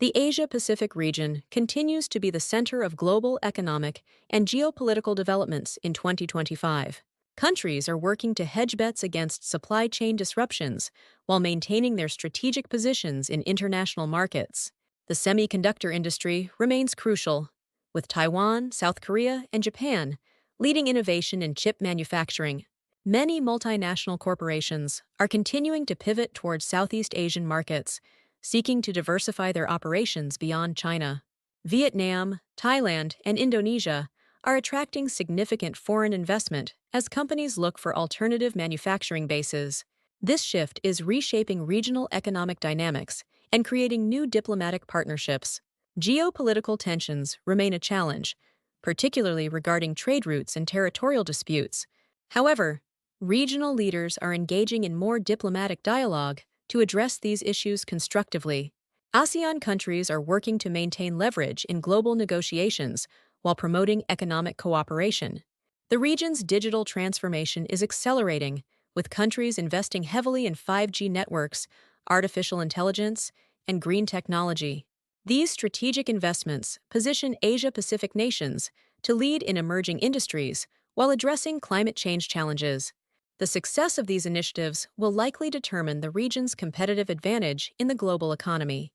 The Asia-Pacific region continues to be the center of global economic and geopolitical developments in 2025. Countries are working to hedge bets against supply chain disruptions while maintaining their strategic positions in international markets. The semiconductor industry remains crucial, with Taiwan, South Korea, and Japan leading innovation in chip manufacturing. Many multinational corporations are continuing to pivot towards Southeast Asian markets, seeking to diversify their operations beyond China. Vietnam, Thailand, and Indonesia are attracting significant foreign investment as companies look for alternative manufacturing bases. This shift is reshaping regional economic dynamics and creating new diplomatic partnerships. Geopolitical tensions remain a challenge, particularly regarding trade routes and territorial disputes. However, regional leaders are engaging in more diplomatic dialogue to address these issues constructively. ASEAN countries are working to maintain leverage in global negotiations while promoting economic cooperation. The region's digital transformation is accelerating, with countries investing heavily in 5G networks, artificial intelligence, and green technology. These strategic investments position Asia-Pacific nations to lead in emerging industries while addressing climate change challenges. The success of these initiatives will likely determine the region's competitive advantage in the global economy.